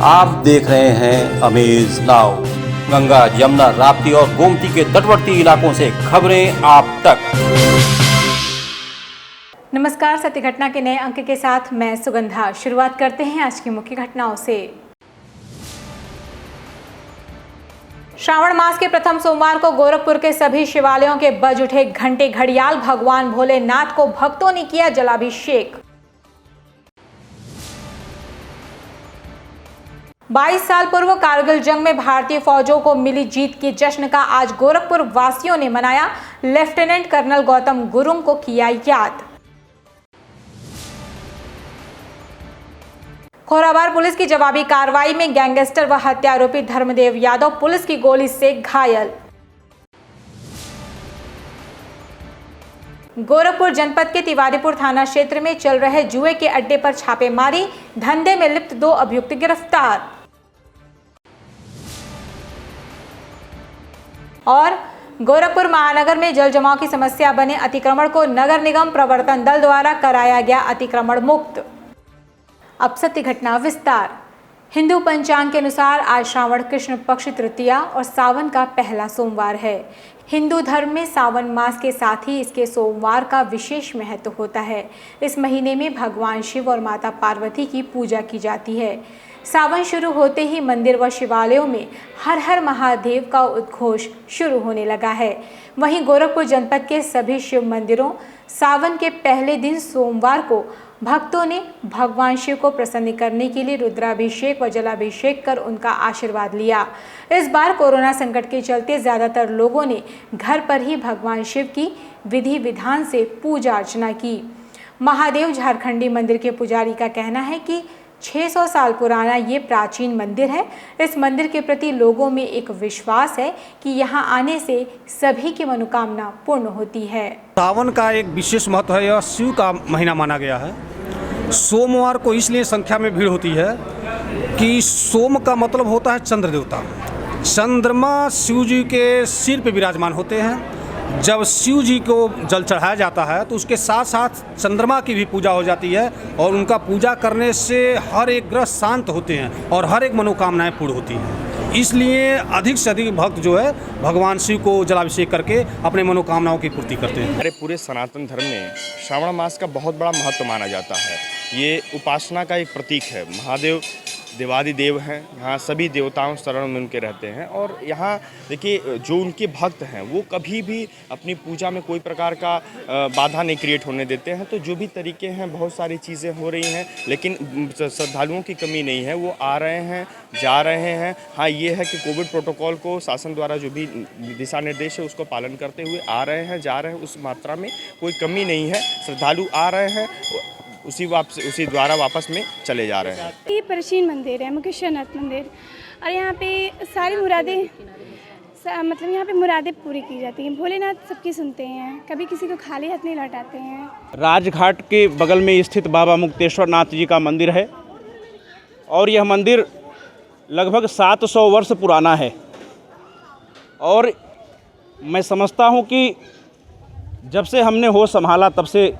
आप देख रहे हैं अमेज नाउ। गंगा, यमुना, राप्ती और गोमती के तटवर्ती इलाकों से खबरें आप तक। नमस्कार, सत्य घटना के नए अंक के साथ मैं सुगंधा। शुरुआत करते हैं आज की मुख्य घटनाओं से। श्रावण मास के प्रथम सोमवार को गोरखपुर के सभी शिवालयों के बज उठे घंटे घड़ियाल। भगवान भोलेनाथ को भक्तों ने किया जलाभिषेक। 22 साल पूर्व कारगिल जंग में भारतीय फौजों को मिली जीत के जश्न का आज गोरखपुर वासियों ने मनाया। लेफ्टिनेंट कर्नल गौतम गुरुंग को किया याद। खोराबार पुलिस की जवाबी कार्रवाई में गैंगस्टर व हत्या आरोपी धर्मदेव यादव पुलिस की गोली से घायल। गोरखपुर जनपद के तिवारीपुर थाना क्षेत्र में चल रहे जुए के अड्डे पर छापेमारी। धंधे में लिप्त 2 अभियुक्त गिरफ्तार। और गोरखपुर महानगर में जल जमाव की समस्या बने अतिक्रमण को नगर निगम प्रवर्तन दल द्वारा कराया गया अतिक्रमण मुक्त। अब सत्य घटना विस्तार। हिंदू पंचांग के अनुसार आज श्रावण कृष्ण पक्ष तृतीया और सावन का पहला सोमवार है। हिंदू धर्म में सावन मास के साथ ही इसके सोमवार का विशेष महत्व होता है। इस महीने में भगवान शिव और माता पार्वती की पूजा की जाती है। सावन शुरू होते ही मंदिर व शिवालयों में हर हर महादेव का उद्घोष शुरू होने लगा है। वहीं गोरखपुर जनपद के सभी शिव मंदिरों सावन के पहले दिन सोमवार को भक्तों ने भगवान शिव को प्रसन्न करने के लिए रुद्राभिषेक व जलाभिषेक कर उनका आशीर्वाद लिया। इस बार कोरोना संकट के चलते ज़्यादातर लोगों ने घर पर ही भगवान शिव की विधि विधान से पूजा अर्चना की। महादेव झारखंडी मंदिर के पुजारी का कहना है कि 600 साल पुराना ये प्राचीन मंदिर है। इस मंदिर के प्रति लोगों में एक विश्वास है कि यहाँ आने से सभी की मनोकामना पूर्ण होती है। सावन का एक विशेष महत्व है। यह शिव का महीना माना गया है। सोमवार को इसलिए संख्या में भीड़ होती है कि सोम का मतलब होता है चंद्र देवता। चंद्रमा शिव जी के सिर पे विराजमान होते हैं। जब शिव जी को जल चढ़ाया जाता है तो उसके साथ साथ चंद्रमा की भी पूजा हो जाती है और उनका पूजा करने से हर एक ग्रह शांत होते हैं और हर एक मनोकामनाएं पूर्ण होती हैं। इसलिए अधिक से अधिक भक्त जो है भगवान शिव को जलाभिषेक करके अपने मनोकामनाओं की पूर्ति करते हैं। हमारे पूरे सनातन धर्म में श्रावण मास का बहुत बड़ा महत्व माना जाता है। ये उपासना का एक प्रतीक है। महादेव देवादिदेव हैं, यहाँ सभी देवताओं शरण में उनके रहते हैं। और यहाँ देखिए जो उनके भक्त हैं वो कभी भी अपनी पूजा में कोई प्रकार का बाधा नहीं क्रिएट होने देते हैं। तो जो भी तरीके हैं बहुत सारी चीज़ें हो रही हैं, लेकिन श्रद्धालुओं की कमी नहीं है। वो आ रहे हैं, जा रहे हैं। हाँ, ये है कि कोविड प्रोटोकॉल को शासन द्वारा जो भी दिशा निर्देश है उसको पालन करते हुए आ रहे हैं, जा रहे हैं। उस मात्रा में कोई कमी नहीं है। श्रद्धालु आ रहे हैं, उसी द्वारा वापस में चले जा रहे हैं। ये प्राचीन मंदिर है, मुकेश्वरनाथ मंदिर। और यहाँ पे सारी मुरादें मतलब यहाँ पे मुरादें पूरी की जाती हैं। भोलेनाथ सबकी सुनते हैं, कभी किसी को खाली हाथ नहीं लौटाते हैं। राजघाट के बगल में स्थित बाबा मुक्तेश्वर नाथ जी का मंदिर है और यह मंदिर लगभग 700 वर्ष पुराना है। और मैं समझता हूँ कि जब से हमने होश संभाला तब से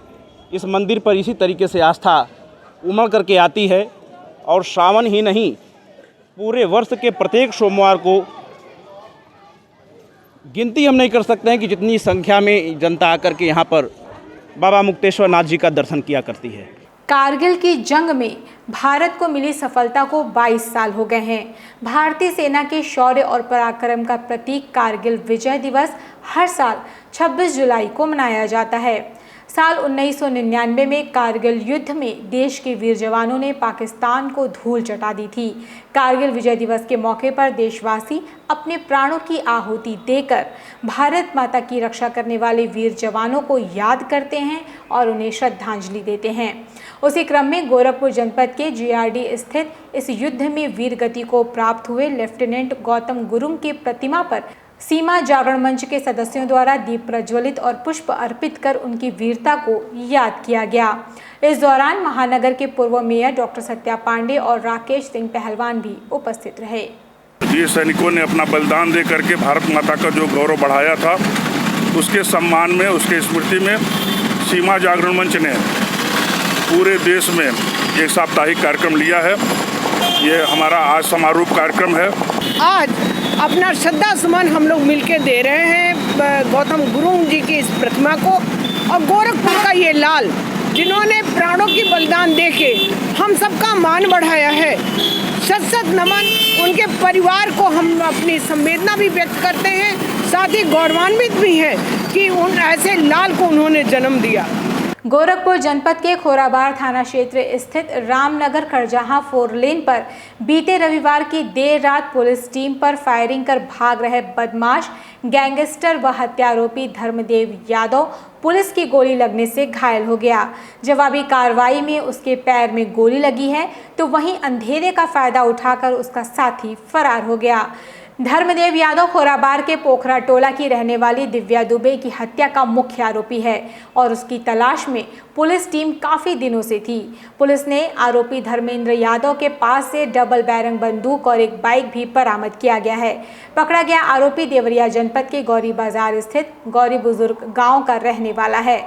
इस मंदिर पर इसी तरीके से आस्था उमड़ करके आती है। और श्रावण ही नहीं, पूरे वर्ष के प्रत्येक सोमवार को गिनती हम नहीं कर सकते हैं कि जितनी संख्या में जनता आकर के यहाँ पर बाबा मुक्तेश्वर नाथ जी का दर्शन किया करती है। कारगिल की जंग में भारत को मिली सफलता को 22 साल हो गए हैं। भारतीय सेना के शौर्य और पराक्रम का प्रतीक कारगिल विजय दिवस हर साल 26 जुलाई को मनाया जाता है। साल 1999 में कारगिल युद्ध में देश के वीर जवानों ने पाकिस्तान को धूल चटा दी थी। कारगिल विजय दिवस के मौके पर देशवासी अपने प्राणों की आहुति देकर भारत माता की रक्षा करने वाले वीर जवानों को याद करते हैं और उन्हें श्रद्धांजलि देते हैं। उसी क्रम में गोरखपुर जनपद के जीआरडी स्थित इस युद्ध में वीर गति को प्राप्त हुए लेफ्टिनेंट गौतम गुरुंग की प्रतिमा पर सीमा जागरण मंच के सदस्यों द्वारा दीप प्रज्वलित और पुष्प अर्पित कर उनकी वीरता को याद किया गया। इस दौरान महानगर के पूर्व मेयर डॉक्टर सत्या पांडे और राकेश सिंह पहलवान भी उपस्थित रहे। वीर सैनिकों ने अपना बलिदान दे करके भारत माता का जो गौरव बढ़ाया था, उसके सम्मान में, उसके स्मृति में सीमा जागरण मंच ने पूरे देश में एक साप्ताहिक कार्यक्रम लिया है। ये हमारा आज समारोह कार्यक्रम है। आज अपना श्रद्धा सुमन हम लोग मिलके दे रहे हैं गौतम गुरुंग जी की इस प्रतिमा को, और गोरखपुर का ये लाल जिन्होंने प्राणों की बलिदान देके हम सबका मान बढ़ाया है, शत शत नमन। उनके परिवार को हम अपनी संवेदना भी व्यक्त करते हैं, साथ ही गौरवान्वित भी हैं कि उन ऐसे लाल को उन्होंने जन्म दिया। गोरखपुर जनपद के खोराबार थाना क्षेत्र स्थित रामनगर खरजहाँ 4 लेन पर बीते रविवार की देर रात पुलिस टीम पर फायरिंग कर भाग रहे बदमाश गैंगस्टर व हत्यारोपी धर्मदेव यादव पुलिस की गोली लगने से घायल हो गया। जवाबी कार्रवाई में उसके पैर में गोली लगी है, तो वहीं अंधेरे का फायदा उठाकर उसका साथी फरार हो गया। धर्मदेव यादव खोराबार के पोखरा टोला की रहने वाली दिव्या दुबे की हत्या का मुख्य आरोपी है और उसकी तलाश में पुलिस टीम काफ़ी दिनों से थी। पुलिस ने आरोपी धर्मेंद्र यादव के पास से डबल बैरंग बंदूक और एक बाइक भी बरामद किया गया है। पकड़ा गया आरोपी देवरिया जनपद के गौरी बाजार स्थित गौरी बुजुर्ग गांव का रहने वाला है।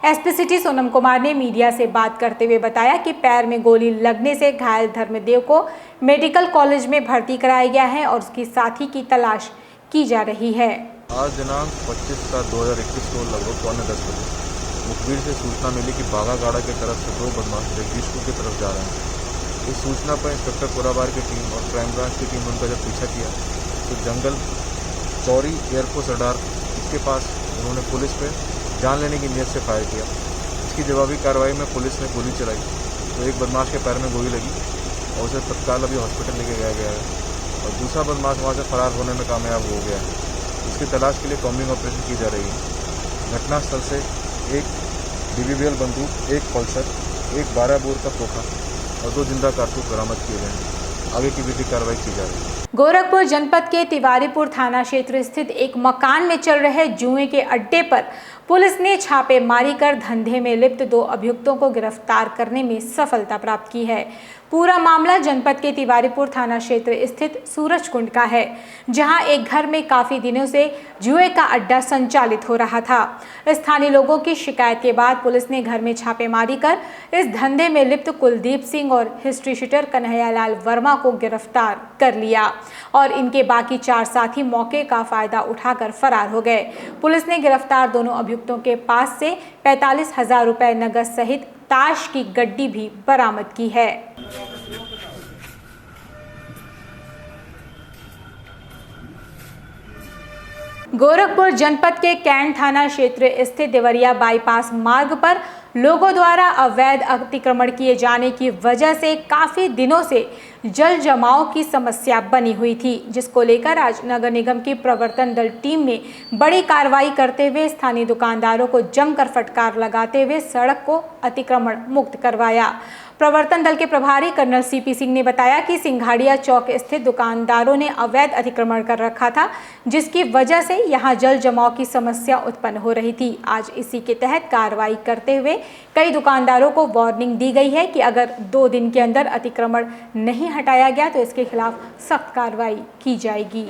एसपी सिटी सोनम कुमार ने मीडिया से बात करते हुए बताया कि पैर में गोली लगने से घायल धर्मदेव को मेडिकल कॉलेज में भर्ती कराया गया है और उसकी साथी की तलाश की जा रही है। आज दिनांक 25/7/2021 को लगभग 9:45 बजे मुखबिर से सूचना मिली कि बागागाड़ा की तरफ से 2 बदमाश जगदीशपुर की तरफ जा रहे हैं। इस सूचना पर इंस्पेक्टर कोराबार की टीम और क्राइम ब्रांच की टीम उनका जब पीछा किया तो जंगल चौरी एयरफोर्स रडार इसके पास उन्होंने पुलिस पे जान लेने की नीयत से फायर किया। इसकी जवाबी कार्रवाई में पुलिस ने गोली चलाई तो एक बदमाश के पैर में गोली लगी और उसे तत्काल अभी हॉस्पिटल लेके गया है और दूसरा बदमाश वहाँ से फरार होने में कामयाब हो गया है। इसकी तलाश के लिए कॉम्बिंग ऑपरेशन की जा रही है। घटनास्थल से एक DBBL बंदूक, एक पल्सर, एक 12 बोर का खोखा और 2 जिंदा कारतूस बरामद किए गए हैं। आगे की विधिक कार्रवाई की जा रही है। गोरखपुर जनपद के तिवारीपुर थाना क्षेत्र स्थित एक मकान में चल रहे जुए के अड्डे पर पुलिस ने छापेमारी कर धंधे में लिप्त 2 अभियुक्तों को गिरफ्तार करने में सफलता प्राप्त की है। पूरा मामला जनपद के तिवारीपुर थाना क्षेत्र स्थित सूरजकुंड का है, जहां एक घर में काफी दिनों से जुए का अड्डा संचालित हो रहा था। स्थानीय लोगों की शिकायत के बाद पुलिस ने घर में छापेमारी कर इस धंधे में लिप्त कुलदीप सिंह और हिस्ट्री शीटर कन्हैयालाल वर्मा को गिरफ्तार कर लिया और इनके बाकी 4 साथी मौके का फायदा उठाकर फरार हो गए। पुलिस ने गिरफ्तार दोनों अभियुक्तों के पास से 45,000 रुपए नगद सहित ताश की गड्डी भी बरामद की है। गोरखपुर जनपद के कैंट थाना क्षेत्र स्थित देवरिया बाईपास मार्ग पर लोगों द्वारा अवैध अतिक्रमण किए जाने की वजह से काफ़ी दिनों से जल जमाव की समस्या बनी हुई थी, जिसको लेकर आज नगर निगम की प्रवर्तन दल टीम ने बड़ी कार्रवाई करते हुए स्थानीय दुकानदारों को जमकर फटकार लगाते हुए सड़क को अतिक्रमण मुक्त करवाया। प्रवर्तन दल के प्रभारी कर्नल CP सिंह ने बताया कि सिंघाड़िया चौक स्थित दुकानदारों ने अवैध अतिक्रमण कर रखा था, जिसकी वजह से यहां जल जमाव की समस्या उत्पन्न हो रही थी। आज इसी के तहत कार्रवाई करते हुए कई दुकानदारों को वार्निंग दी गई है कि अगर 2 दिन के अंदर अतिक्रमण नहीं हटाया गया तो इसके खिलाफ सख्त कार्रवाई की जाएगी।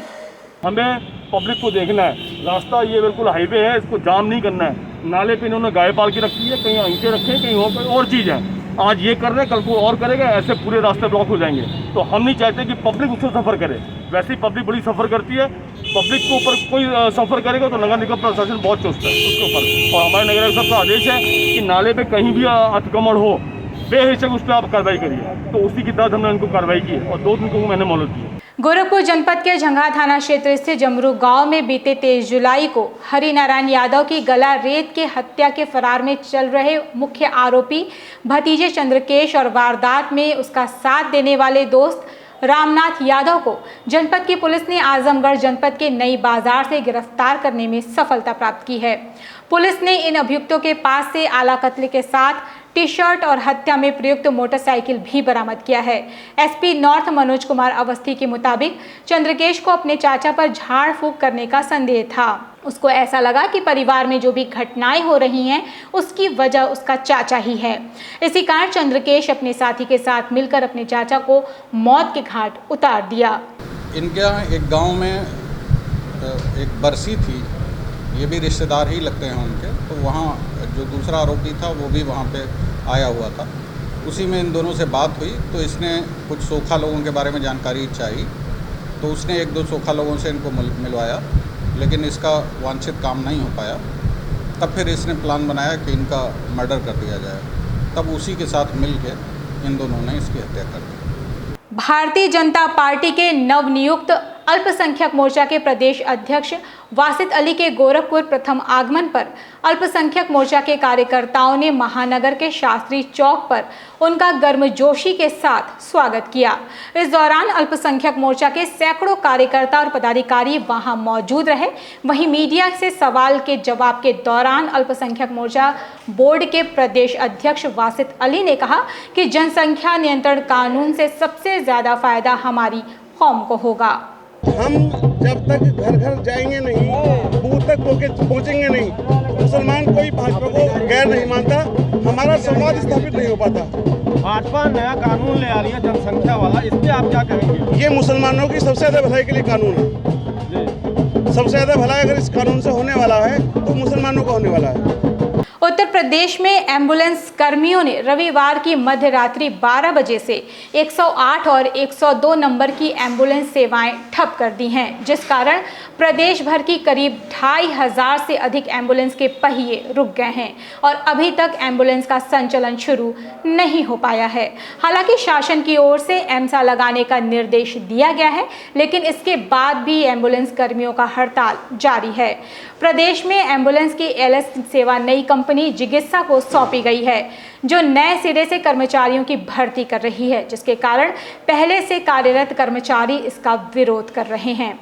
हमें पब्लिक को देखना है, रास्ता ये बिल्कुल हाईवे है, इसको जाम नहीं करना है। नाले पे इन्होंने गाय पाल के रखी है, कहीं ईंटें रखे हैं, कहीं और चीज़ है। आज ये कर रहे हैं, कल को और करेगा, ऐसे पूरे रास्ते ब्लॉक हो जाएंगे। तो हम नहीं चाहते कि पब्लिक उससे सफ़र करे। वैसे ही पब्लिक बड़ी सफ़र करती है, पब्लिक के ऊपर कोई सफ़र करेगा तो नगर निगम प्रशासन बहुत चुस्त है उसके ऊपर। और हमारे नगर निगम का आदेश है कि नाले पे कहीं भी अतिक्रमण हो, बेहिचक उस पर आप कार्रवाई करिए। तो उसी की तहत हमने उनको कार्रवाई की और 2 दिन को मैंने मोहलत दी। गोरखपुर जनपद के झंगा थाना क्षेत्र स्थित जमरू गांव में बीते 23 जुलाई को हरिनारायण यादव की गला रेत के हत्या के फरार में चल रहे मुख्य आरोपी भतीजे चंद्रकेश और वारदात में उसका साथ देने वाले दोस्त रामनाथ यादव को जनपद की पुलिस ने आजमगढ़ जनपद के नई बाजार से गिरफ्तार करने में सफलता प्राप्त की है। पुलिस ने इन अभियुक्तों के पास से आला कत्ल के साथ टी-शर्ट और हत्या में प्रयुक्त मोटरसाइकिल भी बरामद किया है। एसपी नॉर्थ मनोज कुमार अवस्थी के मुताबिक चंद्रकेश को अपने चाचा पर झाड़ फूंक करने का संदेह था। उसको ऐसा लगा कि परिवार में जो भी घटनाएं हो रही हैं उसकी वजह उसका चाचा ही है। इसी कारण चंद्रकेश अपने साथी के साथ मिलकर अपने चाचा को मौत के घाट उतार दिया। इनके यहाँ एक गांव में एक बरसी थी, ये भी रिश्तेदार ही लगते हैं उनके, तो वहाँ जो दूसरा आरोपी था वो भी वहाँ पे आया हुआ था। उसी में इन दोनों से बात हुई तो इसने कुछ सोखा लोगों के बारे में जानकारी चाहिए, तो उसने 1-2 सोखा लोगों से इनको मिलवाया, लेकिन इसका वांछित काम नहीं हो पाया। तब फिर इसने प्लान बनाया कि इनका मर्डर कर दिया जाए। तब उसी के साथ मिल के इन दोनों ने इसकी हत्या कर दी। भारतीय जनता पार्टी के नवनियुक्त अल्पसंख्यक मोर्चा के प्रदेश अध्यक्ष वासित अली के गोरखपुर प्रथम आगमन पर अल्पसंख्यक मोर्चा के कार्यकर्ताओं ने महानगर के शास्त्री चौक पर उनका गर्मजोशी के साथ स्वागत किया। इस दौरान अल्पसंख्यक मोर्चा के सैकड़ों कार्यकर्ता और पदाधिकारी वहां मौजूद रहे। वहीं मीडिया से सवाल के जवाब के दौरान अल्पसंख्यक मोर्चा बोर्ड के प्रदेश अध्यक्ष वासित अली ने कहा कि जनसंख्या नियंत्रण कानून से सबसे ज्यादा फायदा हमारी कौम को होगा। हम जब तक घर घर जाएंगे नहीं, बूथ तक पहुंचेंगे नहीं, मुसलमान कोई भाजपा को गैर नहीं मानता, हमारा समाज स्थापित नहीं हो पाता। भाजपा नया कानून ले आ रही है जनसंख्या वाला, इस पे आप क्या कहेंगे? ये मुसलमानों की सबसे ज्यादा भलाई के लिए कानून है। सबसे ज्यादा भलाई अगर इस कानून से होने वाला है तो मुसलमानों को होने वाला है। उत्तर प्रदेश में एम्बुलेंस कर्मियों ने रविवार की मध्य रात्रि 12 बजे से 108 और 102 नंबर की एम्बुलेंस सेवाएं ठप कर दी हैं, जिस कारण प्रदेश भर की करीब 2500 से अधिक एम्बुलेंस के पहिए रुक गए हैं और अभी तक एम्बुलेंस का संचालन शुरू नहीं हो पाया है। हालांकि शासन की ओर से एमसा लगाने का निर्देश दिया गया है, लेकिन इसके बाद भी एम्बुलेंस कर्मियों का हड़ताल जारी है। प्रदेश में एम्बुलेंस की एलएस सेवा नई कंपनी जिगित्सा को सौंपी गई है, जो नए सिरे से कर्मचारियों की भर्ती कर रही है, जिसके कारण पहले से कार्यरत कर्मचारी इसका विरोध कर रहे हैं।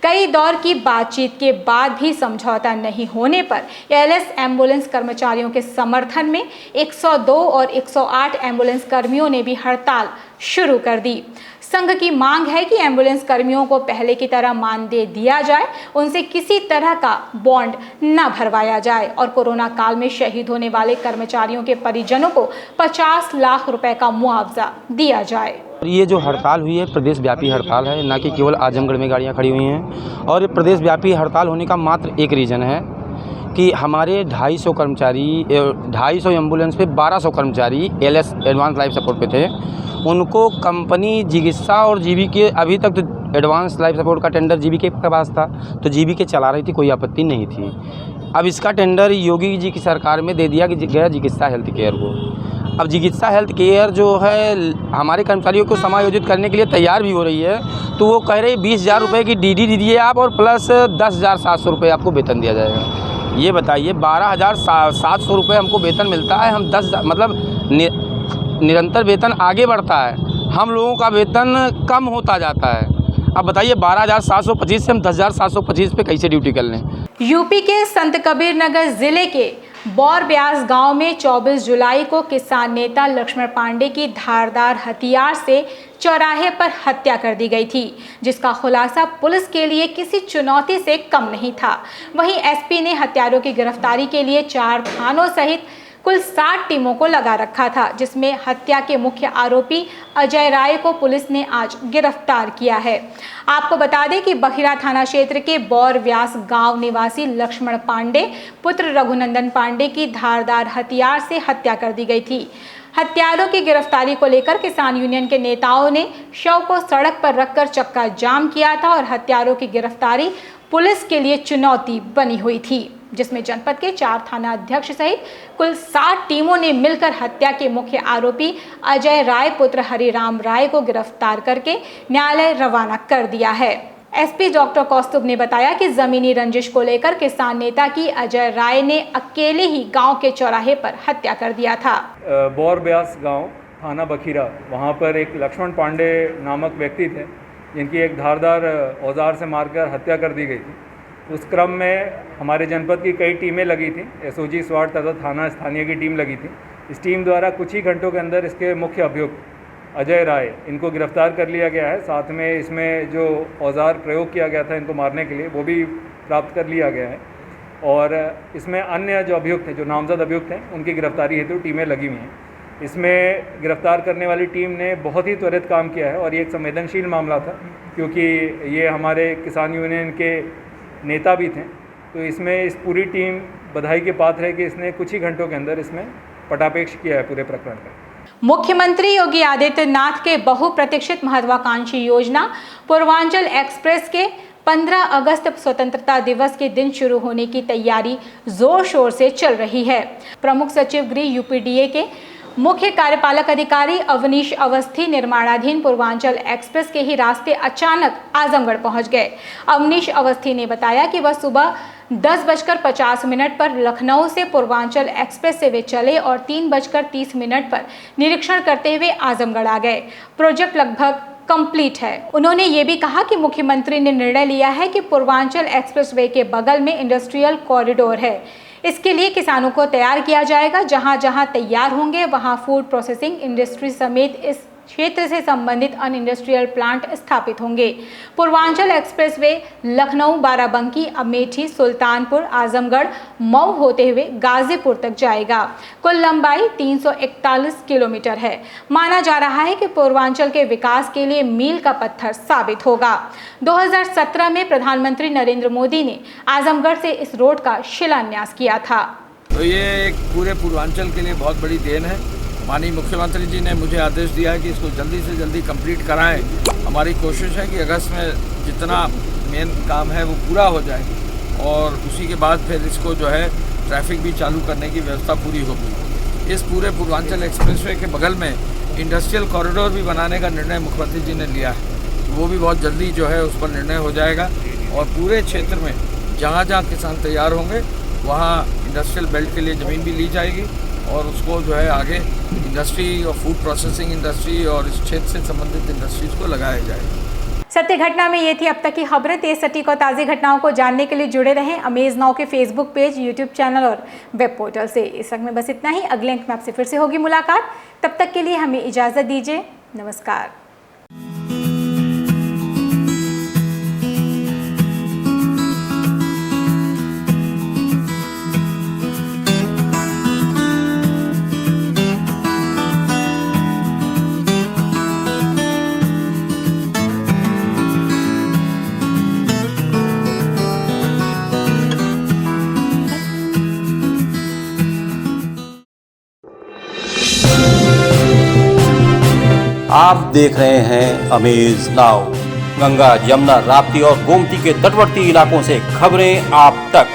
कई दौर की बातचीत के बाद भी समझौता नहीं होने पर एलएस एम्बुलेंस कर्मचारियों के समर्थन में 102 और 108 एम्बुलेंस कर्मियों ने भी हड़ताल शुरू कर दी। संघ की मांग है कि एम्बुलेंस कर्मियों को पहले की तरह मानदेय दिया जाए, उनसे किसी तरह का बॉन्ड न भरवाया जाए और कोरोना काल में शहीद होने वाले कर्मचारियों के परिजनों को 50 लाख रुपए का मुआवजा दिया जाए। ये जो हड़ताल हुई है प्रदेश व्यापी हड़ताल है, ना कि केवल आजमगढ़ में गाड़ियाँ खड़ी हुई हैं। और प्रदेश व्यापी हड़ताल होने का मात्र एक रीज़न है कि हमारे 250 कर्मचारी 250 एम्बुलेंस पे 1200 कर्मचारी एलएस एडवांस लाइफ सपोर्ट पे थे। उनको कंपनी जिगित्सा और जीबी के अभी तक तो एडवांस लाइफ सपोर्ट का टेंडर जीबी के पास था, तो जीबी के चला रही थी, कोई आपत्ति नहीं थी। अब इसका टेंडर योगी जी की सरकार में दे दिया गया जिगित्सा हेल्थ केयर को। अब चिकित्सा हेल्थ केयर जो है हमारे कर्मचारियों को समायोजित करने के लिए तैयार भी हो रही है, तो वो कह रहे 20,000 रुपये की डीडी दीजिए आप और प्लस 10,700 रुपये आपको वेतन दिया जाएगा। ये बताइए 12,700 रुपये हमको वेतन मिलता है, हम 10 मतलब निरंतर वेतन आगे बढ़ता है, हम लोगों का वेतन कम होता जाता है। अब बताइए 12,725 से हम 10,725 पे कैसे ड्यूटी कर लें। यूपी के संत कबीर नगर जिले के बौर ब्यास गांव में 24 जुलाई को किसान नेता लक्ष्मण पांडे की धारदार हथियार से चौराहे पर हत्या कर दी गई थी, जिसका खुलासा पुलिस के लिए किसी चुनौती से कम नहीं था। वहीं एसपी ने हत्यारों की गिरफ्तारी के लिए 4 थानों सहित कुल 60 टीमों को लगा रखा था, जिसमें हत्या के मुख्य आरोपी अजय राय को पुलिस ने आज गिरफ्तार किया है। आपको बता दें कि बखिरा थाना क्षेत्र के बौर व्यास गांव निवासी लक्ष्मण पांडे पुत्र रघुनंदन पांडे की धारदार हथियार से हत्या कर दी गई थी। हत्यारों की गिरफ्तारी को लेकर किसान यूनियन के नेताओं ने शव को सड़क पर रखकर चक्का जाम किया था और हत्यारों की गिरफ्तारी पुलिस के लिए चुनौती बनी हुई थी, जिसमें जनपद के 4 थाना अध्यक्ष सहित कुल 60 टीमों ने मिलकर हत्या के मुख्य आरोपी अजय राय पुत्र हरिराम राय को गिरफ्तार करके न्यायालय रवाना कर दिया है। एसपी डॉक्टर कौस्तुभ ने बताया कि जमीनी रंजिश को लेकर किसान नेता की अजय राय ने अकेले ही गांव के चौराहे पर हत्या कर दिया था। बौर ब्यास गांव थाना बखीरा, वहां पर एक लक्ष्मण पांडे नामक व्यक्ति थे जिनकी एक धारदार औजार से मारकर हत्या कर दी गई थी। उस क्रम में हमारे जनपद की कई टीमें लगी थी, एसओजी स्वाट तथा थाना स्थानीय की टीम लगी थी। इस टीम द्वारा कुछ ही घंटों के अंदर इसके मुख्य अभियुक्त अजय राय इनको गिरफ्तार कर लिया गया है। साथ में इसमें जो औजार प्रयोग किया गया था इनको मारने के लिए वो भी प्राप्त कर लिया गया है और इसमें अन्य जो अभियुक्त हैं, जो नामजद अभियुक्त हैं, उनकी गिरफ्तारी हेतु टीमें लगी हुई हैं। इसमें गिरफ्तार करने वाली टीम ने बहुत ही त्वरित काम किया है और ये एक संवेदनशील मामला था क्योंकि ये हमारे किसान यूनियन के नेता भी थे, तो इसमें इस पूरी टीम बधाई के पात्र है कि इसने कुछ ही घंटों के अंदर इसमें पटापेक्ष किया है पूरे प्रकरण का। मुख्यमंत्री योगी आदित्यनाथ के बहुप्रतीक्षित महत्वाकांक्षी योजना पूर्वांचल एक्सप्रेस के 15 अगस्त स्वतंत्रता दिवस के दिन शुरू होने की तैयारी जोर शोर से चल रही है। प्रमुख सचिव गृह यूपीडीए के मुख्य कार्यपालक अधिकारी अवनीश अवस्थी निर्माणाधीन पूर्वांचल एक्सप्रेस के ही रास्ते अचानक आजमगढ़ पहुंच गए। अवनीश अवस्थी ने बताया कि वह सुबह 10:50 पर लखनऊ से पूर्वांचल एक्सप्रेस से वे चले और 3:30 पर निरीक्षण करते हुए आजमगढ़ आ गए। प्रोजेक्ट लगभग कंप्लीट है। उन्होंने ये भी कहा कि मुख्यमंत्री ने निर्णय लिया है कि पूर्वांचल एक्सप्रेसवे के बगल में इंडस्ट्रियल कॉरिडोर है। इसके लिए किसानों को तैयार किया जाएगा। जहां जहां तैयार होंगे वहां फूड प्रोसेसिंग इंडस्ट्री समेत इस क्षेत्र से संबंधित अन्य इंडस्ट्रियल प्लांट स्थापित होंगे। पूर्वांचल एक्सप्रेसवे लखनऊ, बाराबंकी, अमेठी, सुल्तानपुर, आजमगढ़, मऊ होते हुए गाजीपुर तक जाएगा। कुल लंबाई 341 किलोमीटर है। माना जा रहा है कि पूर्वांचल के विकास के लिए मील का पत्थर साबित होगा। 2017 में प्रधानमंत्री नरेंद्र मोदी ने आजमगढ़ से इस रोड का शिलान्यास किया था। तो ये एक पूरे पूर्वांचल के लिए बहुत बड़ी देन है। माननीय मुख्यमंत्री जी ने मुझे आदेश दिया है कि इसको जल्दी से जल्दी कंप्लीट कराएं। हमारी कोशिश है कि अगस्त में जितना मेन काम है वो पूरा हो जाए और उसी के बाद फिर इसको जो है ट्रैफिक भी चालू करने की व्यवस्था पूरी होगी। इस पूरे पूर्वांचल एक्सप्रेसवे के बगल में इंडस्ट्रियल कॉरिडोर भी बनाने का निर्णय मुख्यमंत्री जी ने लिया है। वो भी बहुत जल्दी जो है उस पर निर्णय हो जाएगा और पूरे क्षेत्र में जहाँ जहाँ किसान तैयार होंगे वहाँ इंडस्ट्रियल बेल्ट के लिए ज़मीन भी ली जाएगी और उसको जो है आगे इंडस्ट्री और फूड प्रोसेसिंग इंडस्ट्री और इस क्षेत्र से संबंधित इंडस्ट्रीज को लगाया जाएगा। सत्य घटना में ये थी अब तक की खबरें। तेज, सटीक और ताज़ी घटनाओं को जानने के लिए जुड़े रहें अमेज नाउ के फेसबुक पेज, यूट्यूब चैनल और वेब पोर्टल से। इस वक्त में बस इतना ही। अगले अंक में आपसे फिर से होगी मुलाकात। तब तक के लिए हमें इजाज़त दीजिए। नमस्कार। आप देख रहे हैं अमेज नाउ। गंगा, यमुना, राप्ती और गोमती के तटवर्ती इलाकों से खबरें आप तक।